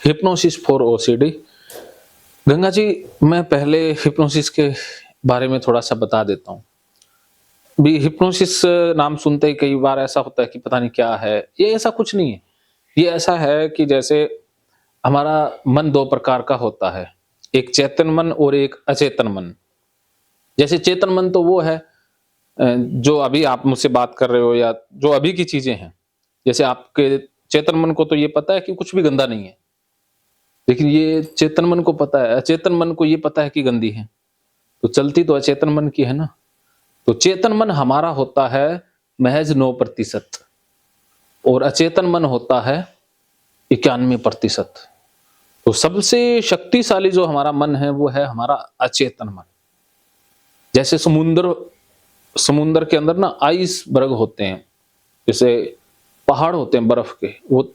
Hypnosis for OCD. Ganga ji, मैं पहले hypnosis के बारे में थोड़ा-सा बता देता हूँ। भी हिप्नोसिस नाम सुनते ही कई बार ऐसा होता है कि पता नहीं क्या है? ये ऐसा कुछ नहीं है। ये ऐसा है कि जैसे हमारा मन 2 प्रकार का होता है, एक चेतन मन और एक अचेतन मन। जैसे चेतन मन तो वो है जो अभी आप मुझसे बात कर रहे हो या जो अभी की चीज़ें हैं। जैसे आपके चेतन मन को तो ये पता है कि कुछ भी गंदा नहीं है। लेकिन ये चेतन मन को पता है, अचेतन मन को ये पता है कि गंदी है। तो चलती तो अचेतन मन की है ना। तो चेतन मन हमारा होता है महज़ 9% और अचेतन मन होता है 91%। तो सबसे शक्तिशाली जो हमारा मन है वो है हमारा अचेतन मन। जैसे समुद्र के अंदर ना आइसबर्ग होते हैं, जैसे पहाड़ होते हैं बर्फ के, वो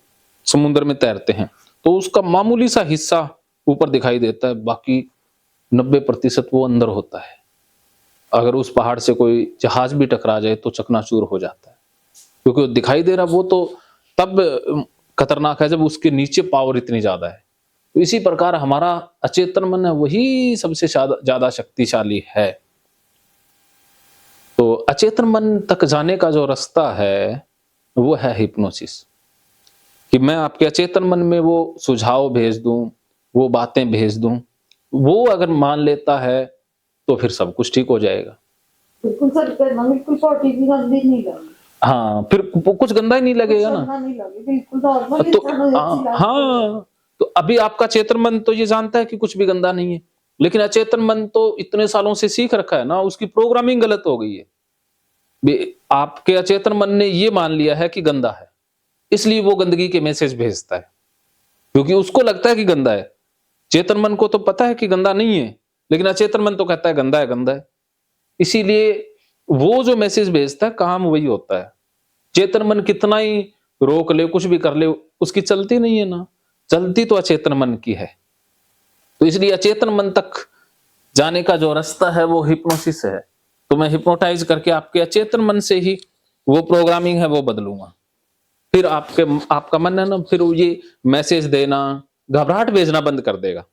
समुद्र में तैरते हैं। तो उसका मामूली सा हिस्सा ऊपर दिखाई देता है, बाकी 90% वो अंदर होता है। अगर उस पहाड़ से कोई जहाज भी टकरा जाए तो चकनाचूर हो जाता है, क्योंकि वो दिखाई दे रहा वो तो तब खतरनाक है जब उसके नीचे पावर इतनी ज़्यादा है। तो इसी प्रकार हमारा अचेतन मन है, वही सबसे ज़्यादा शक्तिशाली है। तो अचेतन मन तक जाने का जो रास्ता है, वो है हिप्नोसिस। कि मैं आपके अचेतन मन में वो सुझाव भेज दूँ, वो बातें भेज दूँ, वो अगर मान लेता है, तो फिर सब कुछ ठीक हो जाएगा। बिल्कुल सर, बिल्कुल छोटी भी गंदी नहीं लगी। हाँ, फिर कुछ गंदा ही नहीं लगेगा ना। गंदा नहीं लगी, बिल्कुल नॉर्मल तो अच्छी लगती है। हाँ, तो अभी आपका चेतन मन तो ये जानता है कि कुछ भी गंदा नहीं है, लेकिन अचेतन मन तो इतने सालों से सीख रखा है ना, उसकी प्रोग्रामिंग गलत हो गई है। आपके अचेतन मन ने ये मान लिया है कि गंदा है, इसलिए वो गंदगी के मैसेज भेजता है, क्योंकि उसको लगता है कि गंदा है। चेतन मन को तो पता है कि गंदा नहीं है, लेकिन अचेतन मन तो कहता है गंदा है, गंदा है। इसीलिए वो जो मैसेज भेजता है, काम वही होता है। चेतन मन कितना ही रोक ले, कुछ भी कर ले, उसकी चलती नहीं है ना, चलती तो अचेतन मन की है। तो इसलिए अचेतन मन तक जाने का जो रास्ता है वो हिप्नोसिस है। तो मैं हिप्नोटाइज़ करके आपके अचेतन मन से ही वो प्रोग्रामिंग है वो बदलूँगा। फिर आपका मन है ना, फिर वो ये मैसेज देना, घबराहट भेजना बंद कर देगा।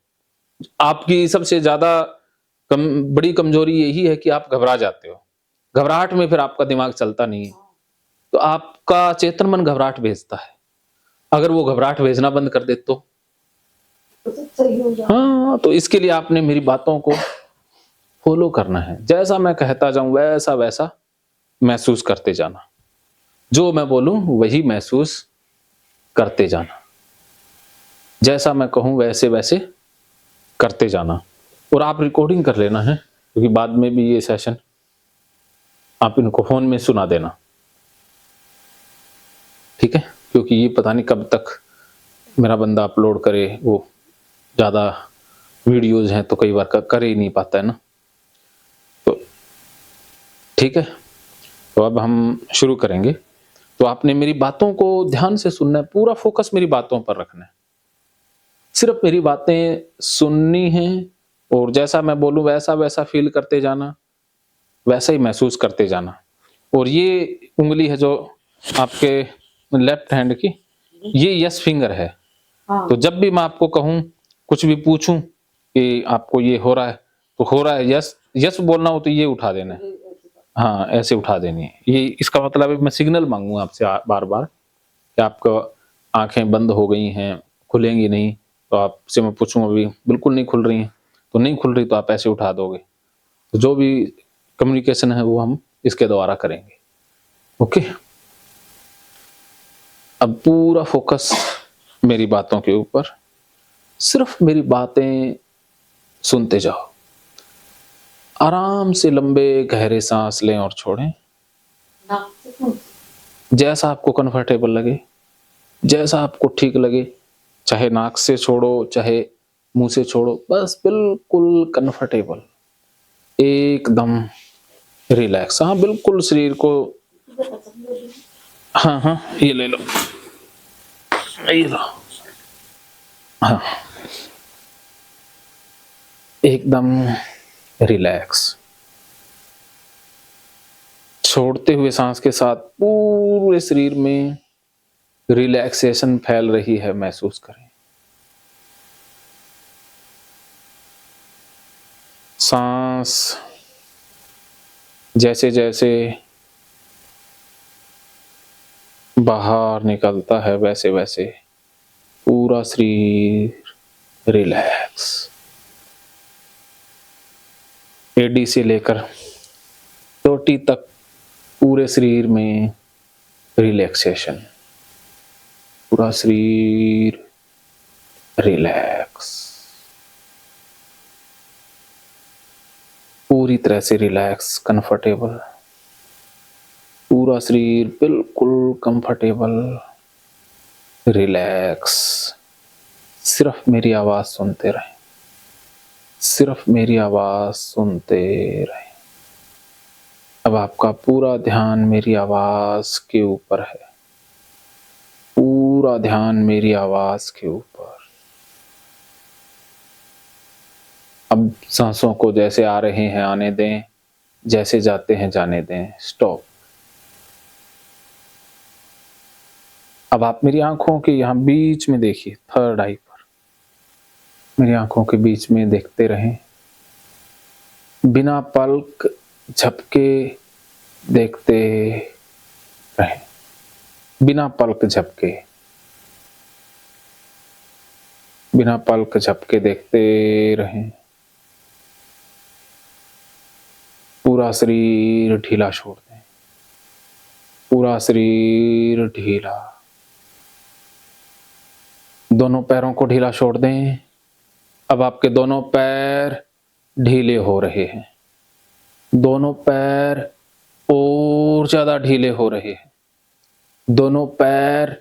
आपकी सबसे ज़्यादा बड़ी कमजोरी यही है कि आप घबरा जाते हो। घबराहट में फिर आपका दिमाग चलता नहीं है। तो आपका चेतन मन घबराहट भेजता है। अगर वो घबराहट भेजना बंद कर दे तो सही हो जाए। हाँ, तो इसके लिए आपने मेरी बातों को फ़ॉलो करना है। जैसा मैं कहता जाऊँ वैसा-वैसा महसूस करते जाना। जो मैं बोलूँ वही महसूस करते जाना। जैसा मैं कहूँ वैसे-वैसे करते जाना। और आप रिकॉर्डिंग कर लेना है, क्योंकि बाद में भी ये सेशन आप इनको फ़ोन में सुना देना। ठीक है? क्योंकि ये पता नहीं कब तक मेरा बंदा अपलोड करे, वो ज़्यादा वीडियोज़ हैं तो कई बार कर ही नहीं पाता है ना। तो ठीक है? तो अब हम शुरू करेंगे। तो आपने मेरी बातों को ध्यान से सुनना है, पूरा फ़ोकस मेरी बातों पर रखना है। सिर्फ़ मेरी बातें सुननी हैं और जैसा मैं बोलूँ वैसा-वैसा फ़ील करते जाना, वैसा ही महसूस करते जाना। और ये उँगली है जो आपके लेफ्ट हैंड की, ये यस फिंगर है। तो जब भी मैं आपको कहूँ, कुछ भी पूछूँ कि आपको ये हो रहा है, तो हो रहा है, यस यस बोलना हो तो ये उठा देना है। हाँ, ऐसे उठा देनी है। ये इसका मतलब है मैं सिग्नल माँगूँगा आपसे बार-बार कि आपका आँखें बंद हो गई हैं, खुलेंगी नहीं, तो आपसे मैं पूछूँ अभी बिल्कुल नहीं खुल रही हैं, तो नहीं खुल रही तो आप ऐसे उठा दोगे। तो जो भी कम्युनिकेशन है वो हम इसके द्वारा करेंगे। ओके? अब पूरा फ़ोकस मेरी बातों के ऊपर, सिर्फ़ मेरी बातें सुनते जाओ। आराम से लंबे गहरे साँस लें और छोड़ें। जैसा आपको कंफर्टेबल लगे, जैसा आपको ठीक लगे, चाहे नाक से छोड़ो, चाहे मुँह से छोड़ो, बस बिल्कुल कंफर्टेबल, एकदम रिलैक्स। हाँ, बिल्कुल शरीर को हाँ, हाँ, ये ले लो, ये लो। हाँ, एकदम रिलैक्स। छोड़ते हुए सांस के साथ पूरे शरीर में रिलैक्सेशन फैल रही है, महसूस करें। सांस जैसे जैसे बाहर निकलता है वैसे वैसे पूरा शरीर रिलैक्स, एडी से लेकर चोटी तक पूरे शरीर में रिलैक्सेशन, पूरा शरीर रिलैक्स, पूरी तरह से रिलैक्स, कंफर्टेबल, पूरा शरीर बिल्कुल कंफर्टेबल, रिलैक्स। सिर्फ मेरी आवाज सुनते रहें, सिर्फ मेरी आवाज सुनते रहें। अब आपका पूरा ध्यान मेरी आवाज के ऊपर है, पूरा ध्यान मेरी आवाज के ऊपर। अब सांसों को जैसे आ रहे हैं आने दें, जैसे जाते हैं जाने दें। स्टॉप। अब आप मेरी आंखों के यहाँ बीच में देखिए, थर्ड आई पर मेरी आंखों के बीच में देखते रहें, बिना पलक झपके देखते रहें, बिना पलक झपके, बिना पलक झपके देखते रहें। पूरा शरीर ढीला छोड़ दें, पूरा शरीर ढीला। दोनों पैरों को ढीला छोड़ दें। अब आपके दोनों पैर ढीले हो रहे हैं, दोनों पैर और ज्यादा ढीले हो रहे हैं, दोनों पैर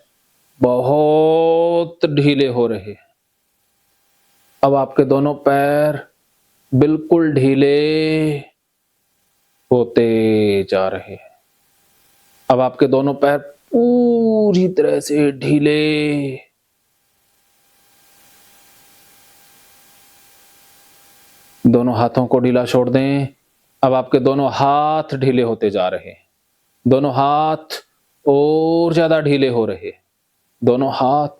बहुत ढीले हो रहे हैं। अब आपके दोनों पैर बिल्कुल ढीले होते जा रहे हैं। अब आपके दोनों पैर पूरी तरह से ढीले, दोनों हाथों को ढीला छोड़ दें। अब आपके दोनों हाथ ढीले होते जा रहे हैं, दोनों हाथ और ज्यादा ढीले हो रहे हैं, दोनों हाथ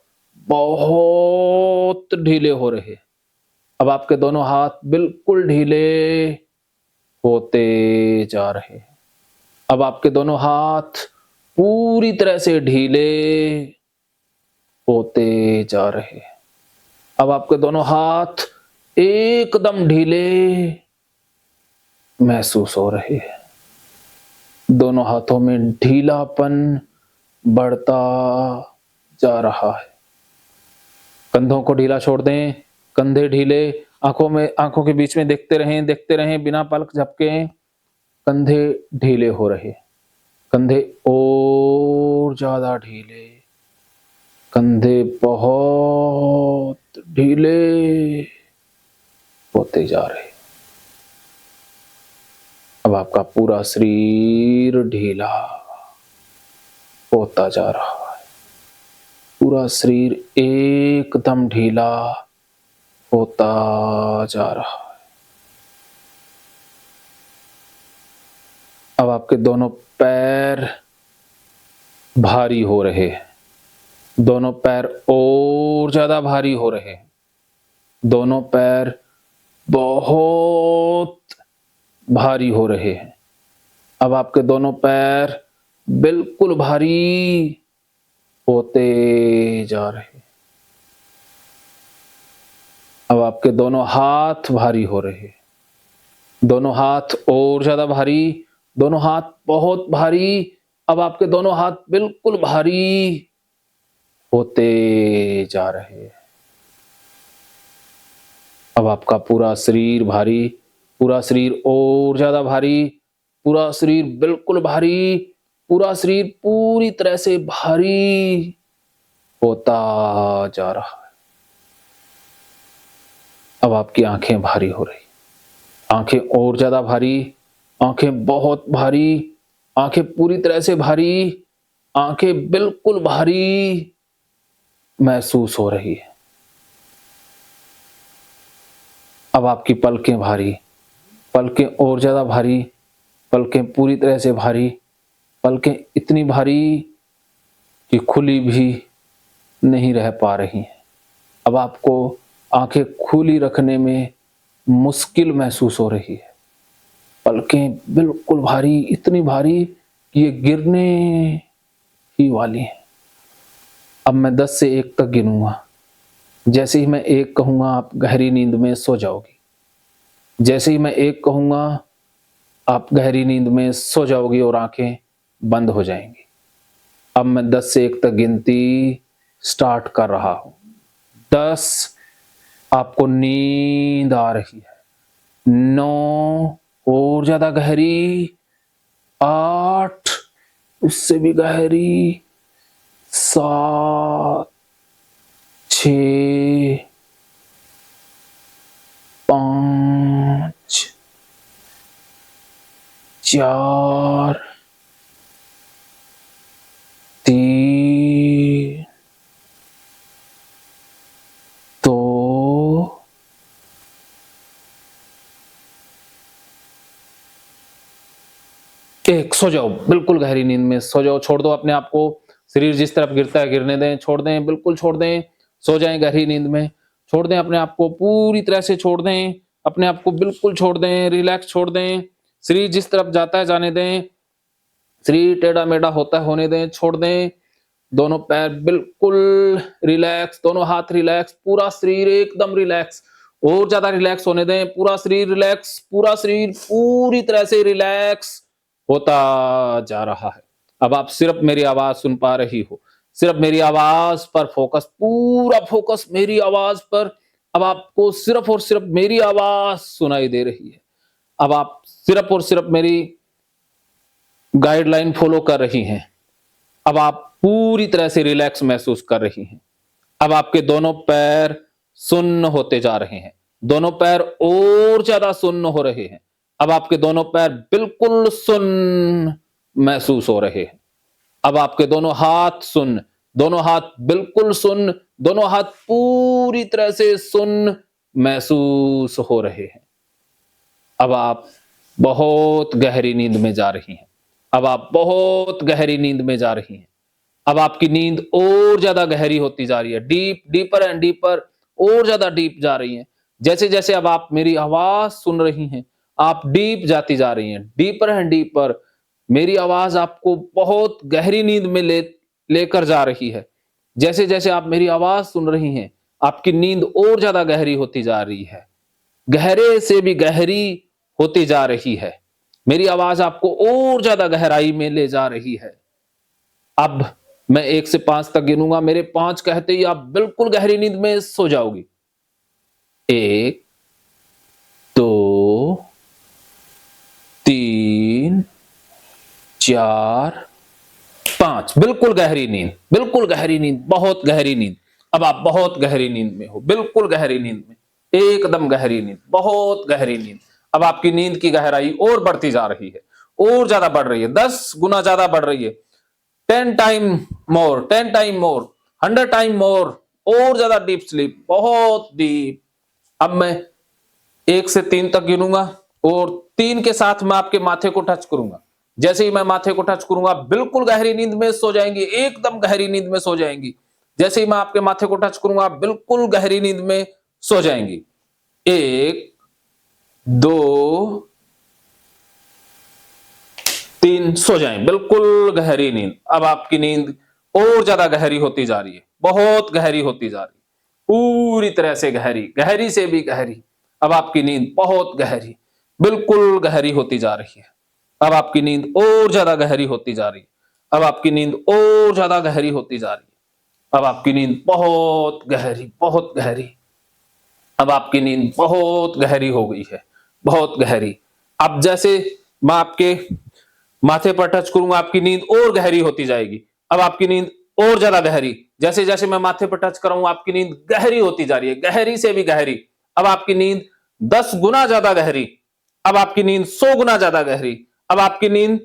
बहुत ढीले हो रहे हैं। अब आपके दोनों हाथ बिल्कुल ढीले होते जा रहे हैं। अब आपके दोनों हाथ पूरी तरह से ढीले होते जा रहे हैं। अब आपके दोनों हाथ एकदम ढीले महसूस हो रहे हैं। दोनों हाथों में ढीलापन बढ़ता जा रहा है। कंधों को ढीला छोड़ दें, कंधे ढीले, आंखों के बीच में देखते रहें बिना पलक झपके। कंधे ढीले हो रहे, कंधे और ज्यादा ढीले, कंधे बहुत ढीले होते जा रहे। अब आपका पूरा शरीर ढीला होता जा रहा है, पूरा शरीर एकदम ढीला होता जा रहा है। अब आपके दोनों पैर भारी हो रहे हैं, दोनों पैर और ज्यादा भारी हो रहे हैं, दोनों पैर बहुत भारी हो रहे हैं। अब आपके दोनों पैर बिल्कुल भारी होते जा रहे हैं। अब आपके दोनों हाथ भारी हो रहे हैं, दोनों हाथ और ज्यादा भारी, दोनों हाथ बहुत भारी। अब आपके दोनों हाथ बिल्कुल भारी होते जा रहे हैं। अब आपका पूरा शरीर भारी, पूरा शरीर और ज्यादा भारी, पूरा शरीर बिल्कुल भारी, पूरा शरीर पूरी तरह से भारी होता जा रहा है। अब आपकी आंखें भारी हो रही, आंखें और ज्यादा भारी, आंखें बहुत भारी, आंखें पूरी तरह से भारी, आंखें बिल्कुल भारी महसूस हो रही है। अब आपकी पलकें भारी, पलकें और ज्यादा भारी, पलकें पूरी तरह से भारी, पलकें इतनी भारी कि खुली भी नहीं रह पा रही हैं। अब आपको आंखें खुली रखने में मुश्किल महसूस हो रही है। पलकें बिल्कुल भारी, इतनी भारी कि ये गिरने ही वाली हैं। अब मैं 10 से 1 तक गिनूंगा। जैसे ही मैं 1 कहूंगा आप गहरी नींद में सो जाओगी। जैसे ही मैं 1 कहूंगा आप गहरी नींद में सो जाओगी और आंखें बंद हो जाएंगी। अब मैं 10 से 1 तक गिनती स्टार्ट कर रहा हूं। 10 आपको नींद आ रही है। 9 और ज्यादा गहरी। 8 उससे भी गहरी। 7 6 5 4 3 2 1। सो जाओ, बिल्कुल गहरी नींद में सो जाओ। छोड़ दो अपने आप को। शरीर जिस तरफ गिरता है गिरने दें, छोड़ दें, बिल्कुल छोड़ दें। सो जाएं गहरी नींद में। छोड़ दें अपने आप को, पूरी तरह से छोड़ दें अपने आप को, बिल्कुल छोड़ दें, रिलैक्स छोड़ दें। शरीर जिस तरफ जाता है जाने दें। शरीर टेढ़ा मेढ़ा होता है होने दें, छोड़ दें। दोनों पैर बिल्कुल रिलैक्स, दोनों हाथ रिलैक्स, पूरा शरीर एकदम रिलैक्स। और ज्यादा रिलैक्स होने दें। पूरा शरीर रिलैक्स, पूरा शरीर पूरी तरह से रिलैक्स होता जा रहा है। अब आप सिर्फ मेरी आवाज सुन पा रही हो। सिर्फ मेरी आवाज पर फोकस, पूरा फोकस मेरी आवाज पर। अब आपको सिर्फ और सिर्फ मेरी आवाज सुनाई दे रही है। अब आप सिर्फ और सिर्फ मेरी गाइडलाइन फॉलो कर रही हैं। अब आप पूरी तरह से रिलैक्स महसूस कर रही हैं। अब आपके दोनों पैर सुन्न होते जा रहे हैं। दोनों पैर और ज्यादा सुन्न हो रहे हैं। अब आपके दोनों पैर बिल्कुल सुन्न महसूस हो रहे हैं। अब आपके दोनों हाथ सुन्न, दोनों हाथ बिल्कुल सुन्न, दोनों हाथ पूरी तरह से सुन्न महसूस हो रहे हैं। अब आप बहुत गहरी नींद में जा रही हैं। अब आप बहुत गहरी नींद में जा रही हैं। अब आपकी नींद और ज्यादा गहरी होती जा रही है। डीप, डीपर एंड डीपर, और ज्यादा डीप जा रही हैं। जैसे जैसे अब आप मेरी आवाज सुन रही हैं, आप डीप जाती जा रही हैं, डीपर एंड डीपर। मेरी आवाज आपको बहुत गहरी नींद में लेकर जा रही है। जैसे जैसे आप मेरी आवाज सुन रही हैं, आपकी नींद और ज्यादा गहरी होती जा रही है। गहरे से भी गहरी होती जा रही है। मेरी आवाज आपको और ज्यादा गहराई में ले जा रही है। अब मैं 1 से 5 तक गिनूंगा। मेरे 5 कहते ही आप बिल्कुल गहरी नींद में सो जाओगी। 1 2 3 4 5। बिल्कुल गहरी नींद, बिल्कुल गहरी नींद, बहुत गहरी नींद। अब आप बहुत गहरी नींद में हो, बिल्कुल गहरी नींद में, एकदम गहरी नींद, बहुत गहरी नींद। अब आपकी नींद की गहराई और बढ़ती जा रही है, और ज्यादा बढ़ रही है, 10 गुना ज्यादा बढ़ रही है। 10 time more, 10 time more, 100 time more, और ज्यादा डीप स्लीप, बहुत डीप। अब मैं 1 से 3 तक गिनूंगा और 3 के साथ मैं आपके माथे को टच करूंगा। जैसे ही मैं माथे को टच करूंगा, बिल्कुल गहरी नींद में सो जाएंगी, एकदम गहरी नींद में सो जाएंगी। जैसे ही मैं आपके माथे को टच करूंगा, बिल्कुल गहरी नींद में सो जाएंगी। 1 2 3, सो जाएं, बिल्कुल गहरी नींद। अब आपकी नींद और ज्यादा गहरी होती जा रही है, बहुत गहरी होती जा रही है, पूरी तरह से गहरी, गहरी से भी गहरी। अब आपकी नींद बहुत गहरी, बिल्कुल गहरी होती जा रही है। अब आपकी नींद और ज्यादा गहरी होती जा रही है। अब आपकी नींद और ज्यादा गहरी होती जा रही है। अब आपकी नींद बहुत गहरी, बहुत गहरी। अब आपकी नींद बहुत गहरी हो गई है, बहुत गहरी। अब जैसे मैं आपके माथे पर टच करूंगा, आपकी नींद और गहरी होती जाएगी। अब आपकी नींद और ज्यादा गहरी। जैसे जैसे मैं माथे पर टच कराऊंगा, आपकी नींद गहरी होती जा रही है, गहरी से भी गहरी। अब आपकी नींद 10 गुना ज्यादा गहरी। अब आपकी नींद 100 गुना ज्यादा गहरी। अब आपकी नींद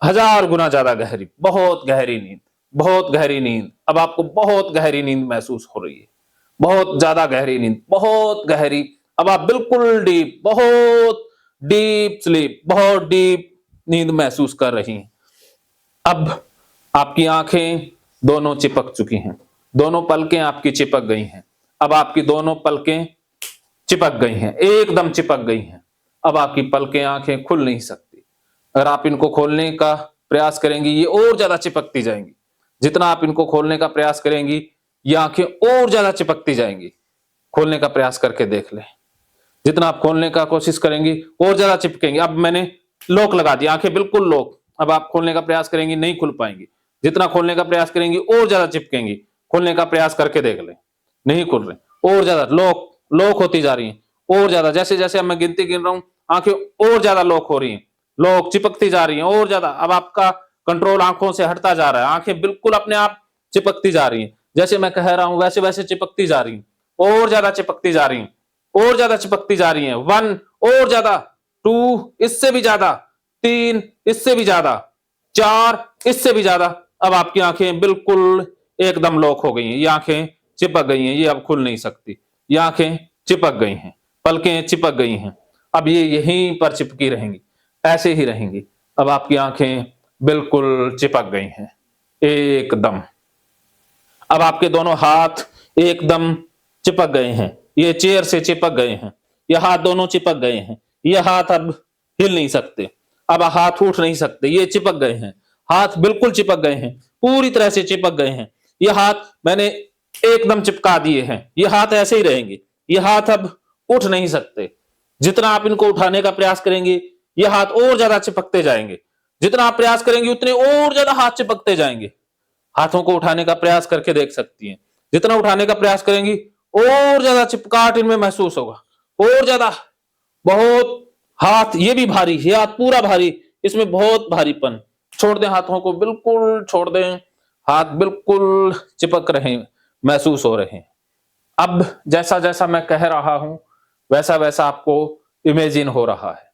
1000 गुना ज्यादा गहरी, बहुत गहरी नींद, बहुत गहरी नींद। अब आपको बहुत गहरी नींद महसूस हो रही है, बहुत ज्यादा गहरी नींद, बहुत गहरी। अब आप बिल्कुल डीप, बहुत डीप स्लीप, बहुत डीप नींद महसूस कर रही हैं। अब आपकी आंखें दोनों चिपक चुकी हैं, दोनों पलकें आपकी चिपक गई हैं। अब आपकी दोनों पलकें चिपक गई हैं, एकदम चिपक गई हैं। अब आपकी पलकें, आंखें खुल नहीं सकती। अगर आप इनको खोलने का प्रयास करेंगी, ये और ज्यादा चिपकती जाएंगी। जितना आप इनको खोलने का प्रयास करेंगी, ये आंखें और ज्यादा चिपकती जाएंगी। खोलने का प्रयास करके देख लें। जितना आप खोलने का कोशिश करेंगी, और ज्यादा चिपकेंगी। अब मैंने लॉक लगा दिया, आंखें बिल्कुल लॉक। अब आप खोलने का प्रयास करेंगी, नहीं खुल पाएंगी। जितना खोलने का प्रयास करेंगी, और ज्यादा चिपकेंगी। खोलने का प्रयास करके देख लें, नहीं खुल रहे, और ज्यादा लॉक लॉक होती जा रही हैं, और ज्यादा। जैसे जैसे अब मैं गिनती गिन रहा हूं, आंखें और ज्यादा लॉक हो रही हैं, लॉक चिपकती जा रही हैं और ज्यादा। अब आपका कंट्रोल आंखों से हटता जा रहा है, आंखें बिल्कुल अपने आप चिपकती जा रही हैं। जैसे मैं कह रहा हूं वैसे वैसे चिपकती जा रही हैं, और ज्यादा चिपकती जा रही हैं, और ज्यादा चिपकती जा रही हैं। 1 और ज्यादा, 2 इससे भी ज्यादा, 3 इससे भी ज्यादा, 4 इससे भी ज्यादा। अब आपकी आंखें बिल्कुल एकदम लॉक हो गई हैं, ये आंखें चिपक गई हैं, ये अब खुल नहीं सकती। ये आंखें चिपक गई हैं, पलकें चिपक गई हैं। अब ये यहीं पर चिपकी रहेंगी, ऐसे ही रहेंगी। अब आपकी आंखें बिल्कुल चिपक गई हैं, एकदम। अब आपके दोनों हाथ एकदम चिपक गए हैं, ये चेयर से चिपक गए हैं, ये हाथ दोनों चिपक गए हैं। ये हाथ अब हिल नहीं सकते, अब हाथ उठ नहीं सकते, ये चिपक गए हैं। हाथ बिल्कुल चिपक गए हैं, पूरी तरह से चिपक गए हैं। ये हाथ मैंने एकदम चिपका दिए हैं, ये हाथ ऐसे ही रहेंगे। ये हाथ अब उठ नहीं सकते। जितना आप इनको उठाने का प्रयास करेंगे, ये हाथ और ज्यादा चिपकते जाएंगे। जितना आप प्रयास करेंगे, उतने और ज्यादा हाथ चिपकते जाएंगे। हाथों को उठाने का प्रयास करके देख सकती हैं। जितना उठाने का प्रयास करेंगी, और ज्यादा चिपकाहट इनमें महसूस होगा, और ज्यादा। बहुत हाथ, ये भी भारी, ये हाथ पूरा भारी, इसमें बहुत भारीपन। छोड़ दें हाथों को, बिल्कुल छोड़ दें। हाथ बिल्कुल चिपक रहे हैं, महसूस हो रहे हैं। अब जैसा जैसा मैं कह रहा हूं, वैसा वैसा आपको इमेजिन हो रहा है।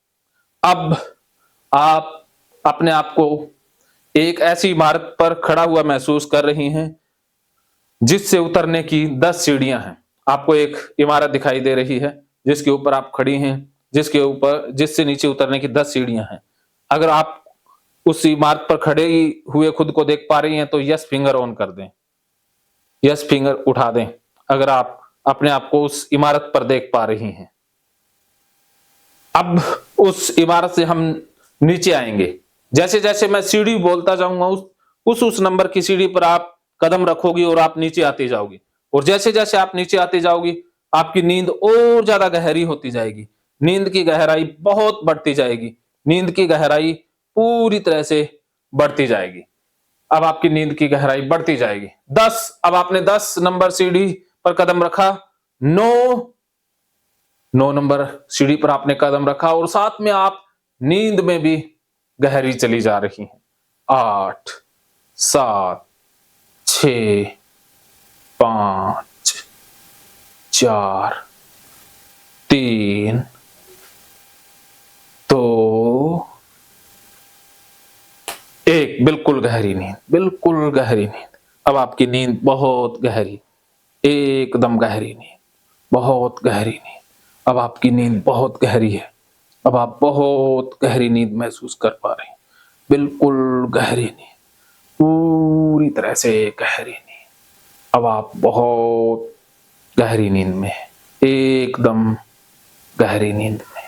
अब आप अपने आप को एक ऐसी इमारत पर खड़ा हुआ महसूस कर रही हैं, जिससे उतरने की 10 सीढ़ियां हैं। आपको एक इमारत दिखाई दे रही है, जिसके ऊपर आप खड़ी हैं, जिससे नीचे उतरने की 10 सीढ़ियां हैं। अगर आप उस इमारत पर खड़े हुए खुद को देख पा रही हैं, तो यस फिंगर ऑन कर दें, यस फिंगर उठा दें अगर आप अपने आप को उस इमारत पर देख पा रही हैं। अब उस इमारत से हम नीचे आएंगे। जैसे जैसे मैं सीढ़ी बोलता जाऊंगा, उस नंबर की सीढ़ी पर आप कदम रखोगी और आप नीचे आती जाओगी। और जैसे जैसे आप नीचे आती जाओगी, आपकी नींद और ज्यादा गहरी होती जाएगी। नींद की गहराई बहुत बढ़ती जाएगी, नींद की गहराई पूरी तरह से बढ़ती जाएगी। अब आपकी नींद की गहराई बढ़ती जाएगी। 10, अब आपने 10 नंबर सीढ़ी पर कदम रखा। 9 नंबर सीढ़ी पर आपने कदम रखा, और साथ में आप नींद में भी गहरी चली जा रही हैं। 8, 7, 6, 5, 4, 3, 2, 1। बिल्कुल गहरी नींद, बिल्कुल गहरी नींद। अब आपकी नींद बहुत गहरी, एकदम गहरी नींद, बहुत गहरी नींद। अब आपकी नींद बहुत गहरी है। अब आप बहुत गहरी नींद महसूस कर पा रहे हैं, बिल्कुल गहरी नींद, पूरी तरह से गहरी नींद। अब आप बहुत गहरी नींद में हैं, एकदम गहरी नींद में।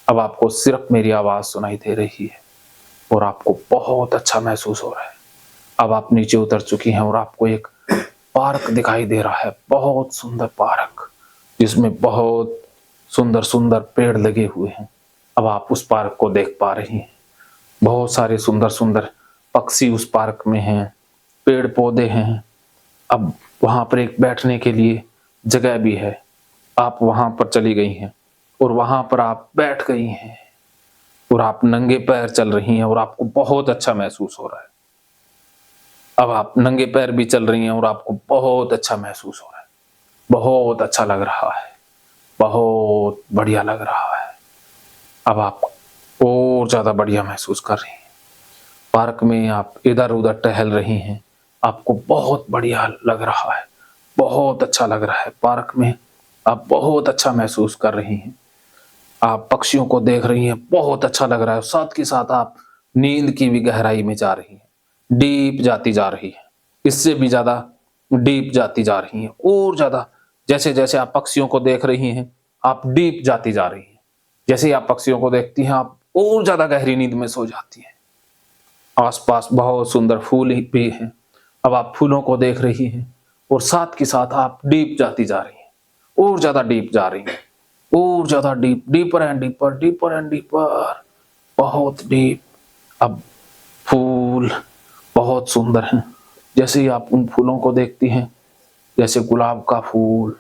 अब आपको सिर्फ मेरी आवाज सुनाई दे रही है, और आपको बहुत अच्छा महसूस हो रहा है। अब आप नीचे उतर चुकी हैं, और आपको एक पार्क दिखाई दे रहा है, बहुत सुंदर पार्क, जिसमें बहुत सुंदर सुंदर पेड़ लगे हुए हैं। अब आप उस पार्क को देख पा रही हैं। बहुत सारे सुंदर सुंदर पक्षी उस पार्क में हैं, पेड़ पौधे हैं। अब वहां पर एक बैठने के लिए जगह भी है। आप वहां पर चली गई हैं, और वहां पर आप बैठ गई हैं, और आप नंगे पैर चल रही हैं, और आपको बहुत अच्छा महसूस हो रहा है। अब आप नंगे पैर भी चल रही हैं, और आपको बहुत अच्छा महसूस हो रहा है, बहुत अच्छा लग रहा है, बहुत बढ़िया लग रहा है। अब आप और ज्यादा बढ़िया महसूस कर रही हैं। पार्क में आप इधर उधर टहल रही हैं, आपको बहुत बढ़िया लग रहा है, बहुत अच्छा लग रहा है। पार्क में आप बहुत अच्छा महसूस कर रही हैं। आप पक्षियों को देख रही हैं, बहुत अच्छा लग रहा है। साथ के साथ आप नींद की भी गहराई में जा रही हैं, डीप जाती जा रही है, इससे भी ज्यादा डीप जाती जा रही हैं, और ज्यादा। जैसे जैसे आप पक्षियों को देख रही हैं, आप डीप जाती जा रही हैं। जैसे ही आप पक्षियों को देखती हैं, आप और ज्यादा गहरी नींद में सो जाती हैं। आसपास बहुत सुंदर फूल भी हैं। अब आप फूलों को देख रही हैं और साथ के साथ आप डीप जाती जा रही हैं, और ज्यादा डीप जा रही हैं, और ज्यादा deep, deeper and deeper, deeper and deeper, बहुत डीप। अब फूल बहुत सुंदर हैं। जैसे ही आप उन फूलों को देखती हैं, जैसे गुलाब का फूल,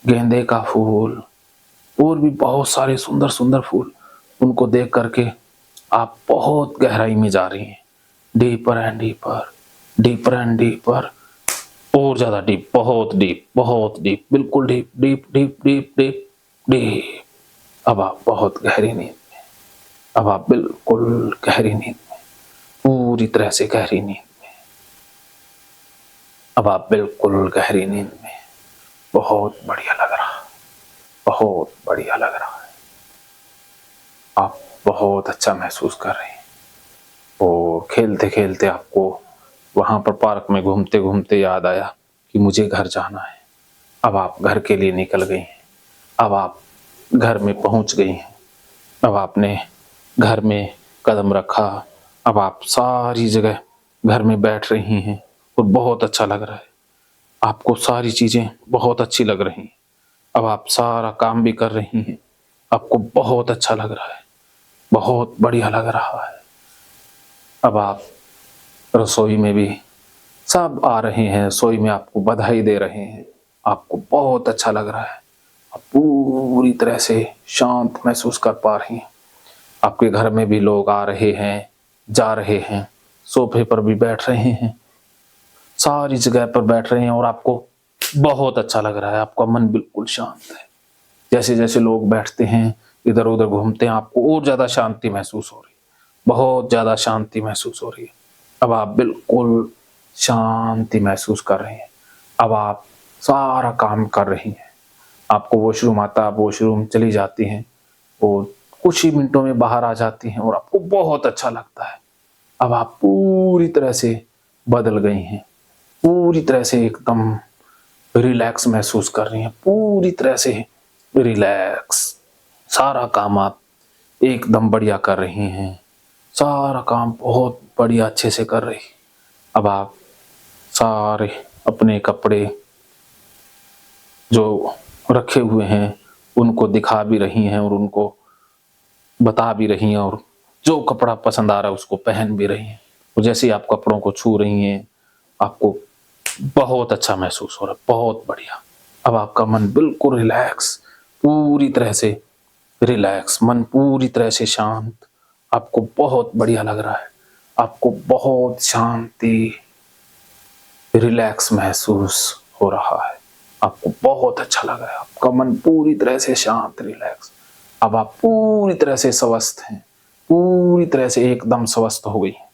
गेंदे का फूल, और भी बहुत सारे सुंदर सुंदर फूल, उनको देख करके आप बहुत गहराई में जा रही हैं। Deeper and deeper, deeper and deeper, और ज्यादा डीप, बहुत डीप, बहुत डीप, बिल्कुल deep, deep deep deep deep deep. अब आप बहुत गहरी नींद में, अब आप बिल्कुल गहरी नींद में, पूरी तरह से गहरी नींद में। अब आप बिल्कुल गहरी नींद में। बहुत बढ़िया लग रहा है, बहुत बढ़िया लग रहा है। आप बहुत अच्छा महसूस कर रहे हैं। और खेलते खेलते आपको वहां पर पार्क में घूमते घूमते याद आया कि मुझे घर जाना है। अब आप घर के लिए निकल गई हैं। अब आप घर में पहुंच गई हैं। अब आपने घर में कदम रखा। अब आप सारी जगह घर में बैठ रही हैं और बहुत अच्छा लग रहा है। आपको सारी चीजें बहुत अच्छी लग रही हैं। अब आप सारा काम भी कर रही हैं। आपको बहुत अच्छा लग रहा है, बहुत बढ़िया लग रहा है। अब आप रसोई में भी सब आ रहे हैं, रसोई में आपको बधाई दे रहे हैं। आपको बहुत अच्छा लग रहा है। आप पूरी तरह से शांत महसूस कर पा रही हैं। आपके घर में भी लोग आ रहे हैं, जा रहे हैं, सोफे पर भी बैठ रहे हैं, सारी जगह पर बैठ रहे हैं और आपको बहुत अच्छा लग रहा है। आपका मन बिल्कुल शांत है। जैसे जैसे लोग बैठते हैं, इधर उधर घूमते हैं, आपको और ज्यादा शांति महसूस हो रही है, बहुत ज्यादा शांति महसूस हो रही है। अब आप बिल्कुल शांति महसूस कर रहे हैं। अब आप सारा काम कर रही हैं। आपको वॉशरूम आता, आप वॉशरूम चली जाती हैं और कुछ ही मिनटों में बाहर आ जाती हैं और आपको बहुत अच्छा लगता है। अब आप पूरी तरह से बदल गई हैं, पूरी तरह से एकदम रिलैक्स महसूस कर रही हैं, पूरी तरह से रिलैक्स। सारा काम आप एकदम बढ़िया कर रही हैं, सारा काम बहुत बढ़िया अच्छे से कर रही। अब आप सारे अपने कपड़े जो रखे हुए हैं उनको दिखा भी रही हैं और उनको बता भी रही हैं, और जो कपड़ा पसंद आ रहा है उसको पहन भी रही हैं। और जैसे ही आप कपड़ों को छू रही हैं, आपको बहुत अच्छा महसूस हो रहा है, बहुत बढ़िया। अब आपका मन बिल्कुल रिलैक्स, पूरी तरह से रिलैक्स, मन पूरी तरह से शांत। आपको बहुत बढ़िया लग रहा है। आपको बहुत शांति, रिलैक्स महसूस हो रहा है। आपको बहुत अच्छा लग रहा है। आपका मन पूरी तरह से शांत, रिलैक्स। अब आप पूरी तरह से स्वस्थ हैं, पूरी तरह से एकदम स्वस्थ हो गई हैं।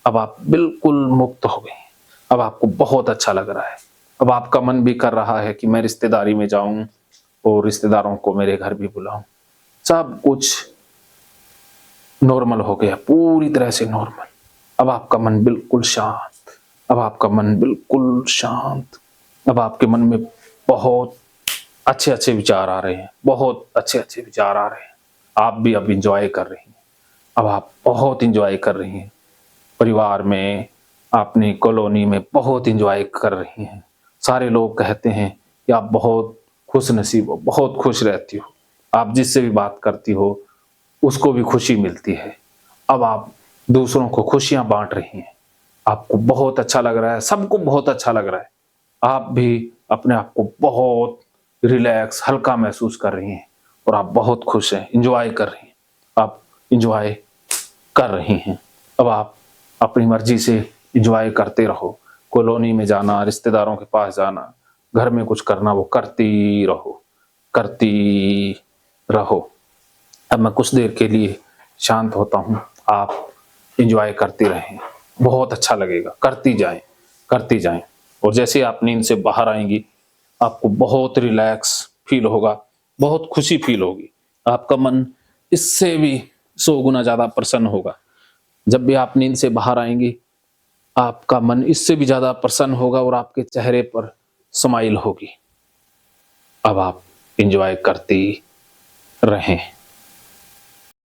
अब आप बिल्कुल मुक्त हो गई हैं। अब आपको बहुत अच्छा लग रहा है। अब आपका मन भी कर रहा है कि मैं रिश्तेदारी में जाऊं और रिश्तेदारों को मेरे घर भी बुलाऊं। सब कुछ नॉर्मल हो गया, पूरी तरह से नॉर्मल। अब आपका मन बिल्कुल शांत, अब आपका मन बिल्कुल शांत। अब आपके मन में बहुत अच्छे अच्छे विचार आ रहे हैं, बहुत अच्छे अच्छे विचार आ रहे हैं। आप भी अब इंजॉय कर रही हैं। अब आप बहुत इंजॉय कर रही हैं। परिवार में, अपनी कॉलोनी में बहुत इंजॉय कर रही हैं। सारे लोग कहते हैं कि आप बहुत खुश नसीब हो, बहुत खुश रहती हो। आप जिससे भी बात करती हो उसको भी खुशी मिलती है। अब आप दूसरों को खुशियां बांट रही हैं। आपको बहुत अच्छा लग रहा है, सबको बहुत अच्छा लग रहा है। आप भी अपने आप को बहुत रिलैक्स, हल्का महसूस कर रही हैं और आप बहुत खुश हैं, इंजॉय कर रही हैं। आप इंजॉय कर रही हैं। अब आप अपनी मर्जी से इंजॉय करते रहो। कॉलोनी में जाना, रिश्तेदारों के पास जाना, घर में कुछ करना, वो करती रहो, करती रहो। अब मैं कुछ देर के लिए शांत होता हूँ, आप इंजॉय करती रहें, बहुत अच्छा लगेगा। करती जाएं, करती जाएं। और जैसे आप नींद से बाहर आएंगी, आपको बहुत रिलैक्स फील होगा, बहुत खुशी फील होगी। आपका मन इससे भी 100 गुना ज्यादा प्रसन्न होगा। जब भी आप नींद से बाहर आएंगी, आपका मन इससे भी ज्यादा प्रसन्न होगा और आपके चेहरे पर स्माइल होगी। अब आप इंजॉय करती रहें।